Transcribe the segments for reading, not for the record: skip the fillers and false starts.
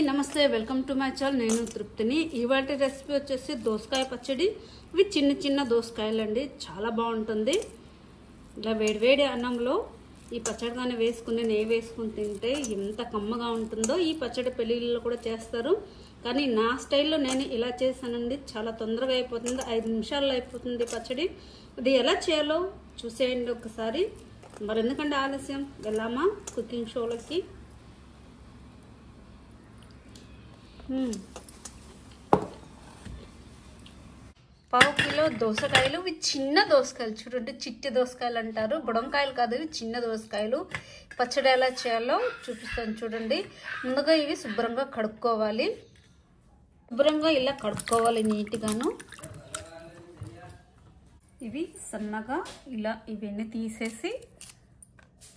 నమస్తే welcome to my channel నేను తృప్తిని ఇవాల్టి రెసిపీ వచ్చేసి దోసకాయ పచ్చడి ఇవి చిన్న చిన్న దోసకాయలు అండి చాలా బాగుంటుంది ఇలా వేడివేడి అన్నంలో ఈ పచ్చడి గాని వేసుకుని నెయ్యి వేసుకుని తింటే ఎంత కమ్మగా ఉంటుందో ఈ పచ్చడి పెళ్ళిళ్ళలో కూడా చేస్తారు కానీ నా స్టైల్లో నేను ఇలా చేశానండి చాలా తొందరగా అయిపోతుంది 5 నిమిషాల్లో అయిపోతుంది పచ్చడి ఇది ఎలా చేయాలో చూసేయండి ఒకసారి మరి ఎందుకంటే ఆలస్యం వెళ్ళామా కుకింగ్ షోలకి పావు కిలో దోసకాయలు ఇవి చిన్న దోసకాయలు చూడండి చిట్టి దోసకాయలు అంటారు బుడంకాయలు కాదు ఇవి చిన్న దోసకాయలు పచ్చడి ఎలా చేయాలో చూపిస్తాను చూడండి ముందుగా ఇవి శుభ్రంగా కడుక్కోవాలి శుభ్రంగా ఇలా కడుక్కోవాలి నీట్గాను ఇవి సన్నగా ఇలా ఇవన్నీ తీసేసి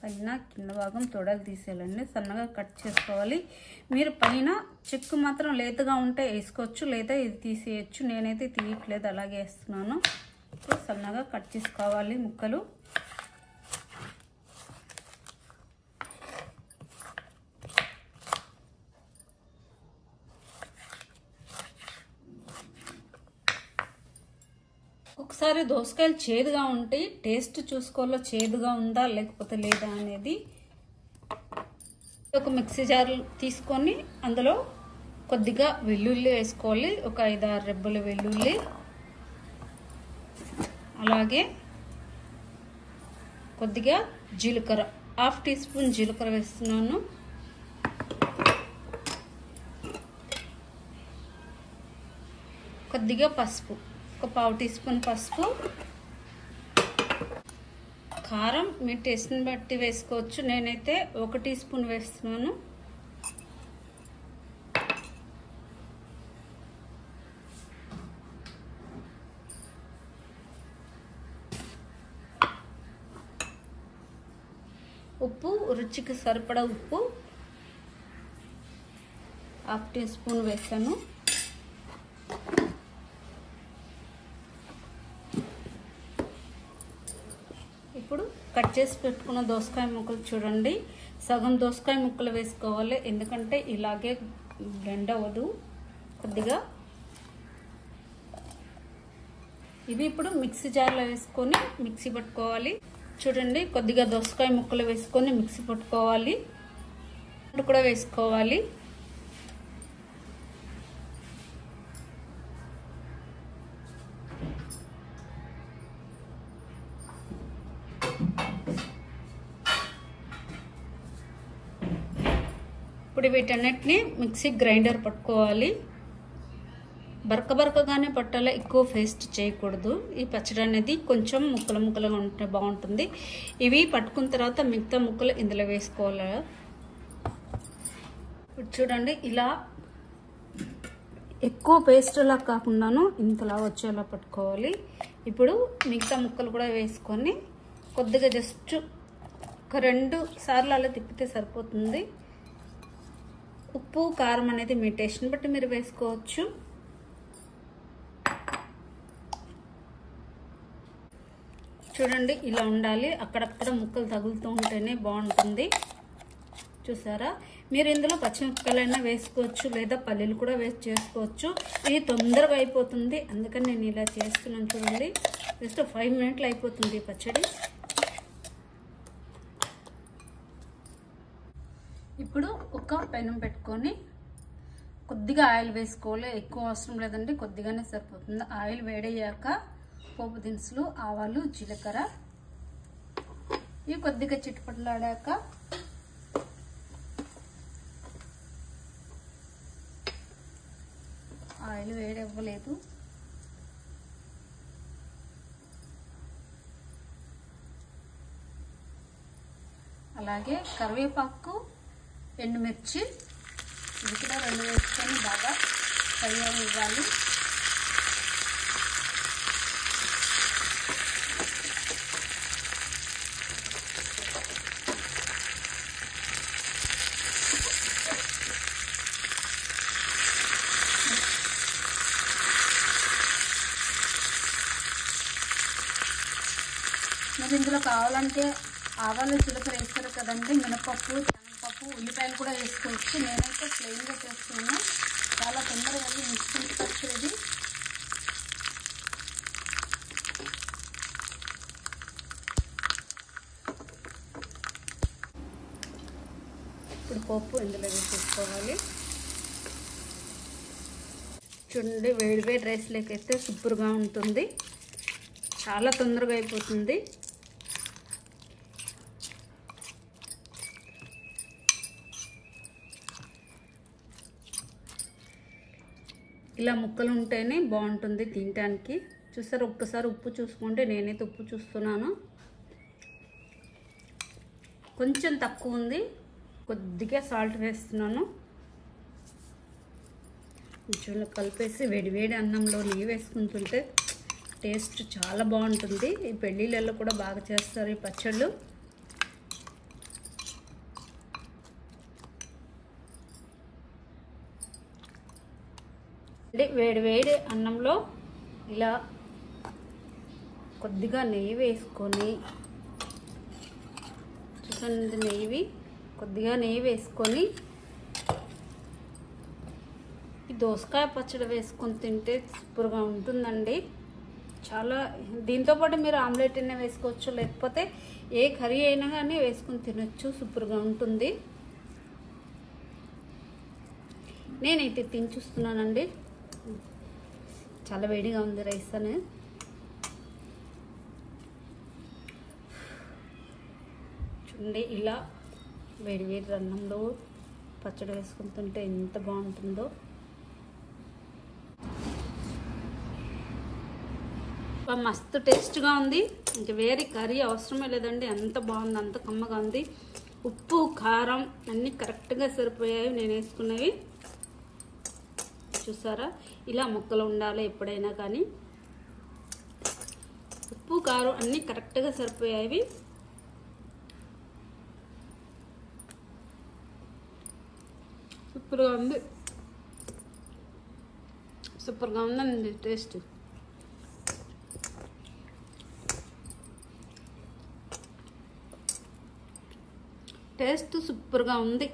పైన కింద భాగం తొడలు తీసేయాలండి సన్నగా కట్ చేసుకోవాలి మీరు పైన చెక్కు మాత్రం లేతగా ఉంటే వేసుకోవచ్చు లేదా ఇది తీసేయచ్చు నేనైతే తీయట్లేదు అలాగే వేస్తున్నాను సన్నగా కట్ చేసుకోవాలి ముక్కలు ఒకసారి దోసకాయలు చేదుగా ఉంటే టేస్ట్ చూసుకోవాలో చేదుగా ఉందా లేకపోతే లేదా అనేది ఒక మిక్సీ జార్ తీసుకొని అందులో కొద్దిగా వెల్లుల్లి వేసుకోవాలి ఒక 5-6 రెబ్బల వెల్లుల్లి అలాగే కొద్దిగా జీలకర్ర 1/2 టీ స్పూన్ జీలకర్ర వేస్తున్నాను కొద్దిగా పసుపు ఒక పావు టీ స్పూన్ పసుపు కారం మీ టేస్ట్ని బట్టి వేసుకోవచ్చు నేనైతే 1 టీ స్పూన్ వేస్తున్నాను ఉప్పు రుచికి సరిపడా ఉప్పు 1/2 టీ స్పూన్ వేసాను ఇప్పుడు కట్ చేసి పెట్టుకున్న దోసకాయ ముక్కలు చూడండి సగం దోసకాయ ముక్కలు వేసుకోవాలి ఎందుకంటే ఇలాగే బ్లెండ్ అవ్వదు కొద్దిగా ఇవి ఇప్పుడు మిక్సీ జార్లో వేసుకొని మిక్సీ పట్టుకోవాలి చూడండి కొద్దిగా దోసకాయ ముక్కలు వేసుకొని మిక్సీ పట్టుకోవాలి కూడా వేసుకోవాలి ఇప్పుడు వీటన్నిటిని మిక్సీ గ్రైండర్ పట్టుకోవాలి బరకగానే పట్టాలి ఎక్కువ పేస్ట్ చేయకూడదు ఈ పచ్చడి అనేది కొంచెం ముక్కలుగా ఉంటే బాగుంటుంది ఇవి పట్టుకున్న తర్వాత మిగతా ముక్కలు ఇందులో వేసుకోవాలి ఇప్పుడు చూడండి ఇలా ఎక్కువ పేస్ట్ లా కాకుండాను ఇంతలా వచ్చేలా పట్టుకోవాలి ఇప్పుడు మిగతా ముక్కలు కూడా వేసుకొని కొద్దిగా జస్ట్ ఒక 2 సార్లు అలా తిప్పితే సరిపోతుంది ఉప్పు కారం అనేది మీ టేస్ట్ని బట్టి మీరు వేసుకోవచ్చు చూడండి ఇలా ఉండాలి అక్కడక్కడ ముక్కలు తగులుతూ ఉంటేనే బాగుంటుంది చూసారా మీరు ఇందులో పచ్చిమిరపకాయలైనా వేసుకోవచ్చు లేదా పల్లీలు కూడా వేసి చేసుకోవచ్చు ఇది తొందరగా అయిపోతుంది అందుకని నేను ఇలా చేస్తున్నాను చూడండి జస్ట్ 5 మినిట్లు అయిపోతుంది పచ్చడి ఇప్పుడు ఒక పెనం పెట్టుకొని కొద్దిగా ఆయిల్ వేసుకోవాలి ఎక్కువ అవసరం లేదండి కొద్దిగానే సరిపోతుంది ఆయిల్ వేడయ్యాక పోపు దినుసులు ఆవాలు జీలకర్ర ఇవి కొద్దిగా చిటపటలాడాక ఆయిల్ వేడవ్వలేదు అలాగే కరివేపాకు ఎండుమిర్చి ఇవి కూడా 2 వేసుకొని బాగా ఫ్రై అవ్వాలి మీరు ఇందులో కావాలంటే ఆవాలు జీలకర్ర వేస్తారు కదండి మినపప్పు శనగపప్పు ఉల్లిపాయలు కూడా వేసుకోవచ్చు. నేనైతే ప్లెయిన్గా చేస్తున్నాను. చాలా తొందరగా ఇన్స్టెంట్ పచ్చడి. ఇప్పుడు పప్పు ఇందులో వేసేసుకోవాలి. చూడండి, వేడి వేడి రైస్ లేకైతే సూపర్గా ఉంటుంది. చాలా తొందరగా అయిపోతుంది. ఇలా ముక్కలు ఉంటేనే బాగుంటుంది తినడానికి. చూసారు, ఒక్కసారి ఉప్పు చూసుకుంటే నేనైతే ఉప్పు చూస్తున్నాను, కొంచెం తక్కువ ఉంది. కొద్దిగా సాల్ట్ వేస్తున్నాను. కొంచెం కలిపేసి వేడివేడి అన్నంలో నెయ్యి వేసుకుంటుంటే టేస్ట్ చాలా బాగుంటుంది. ఈ పెళ్ళిళ్ళల్లో కూడా బాగా చేస్తారు ఈ పచ్చళ్ళు. వేడివేడి అన్నంలో ఇలా కొద్దిగా నెయ్యి వేసుకొని, చూడండి, కొద్దిగా నెయ్యి వేసుకొని ఈ దోసకాయ పచ్చడి వేసుకొని తింటే సూపర్గా ఉంటుందండి. చాలా దీంతోపాటు మీరు ఆమ్లెట్ అయినా వేసుకోవచ్చు, లేకపోతే ఏ కర్రీ అయినా కానీ వేసుకొని తినొచ్చు, సూపర్గా ఉంటుంది. నేనైతే తిని చూస్తున్నానండి. చాలా వేడిగా ఉంది రైస్ అని. చూడండి, ఇలా వేడి వేడి అన్నంలో పచ్చడి వేసుకుని తింటే ఎంత బాగుంటుందో. మస్తు టేస్ట్గా ఉంది. ఇంక వేరే కర్రీ అవసరమే లేదండి. అంత బాగుంది, అంత కమ్మగా ఉంది. ఉప్పు కారం అన్నీ కరెక్ట్గా సరిపోయాయి నేను వేసుకున్నవి. చూసారా, ఇలా ముక్కలు ఉండాలి ఎప్పుడైనా కానీ. ఉప్పు కారం అన్నీ కరెక్ట్గా సరిపోయాయి. సూపర్గా ఉంది, సూపర్గా ఉందండి టేస్ట్. టేస్ట్ సూపర్గా ఉంది.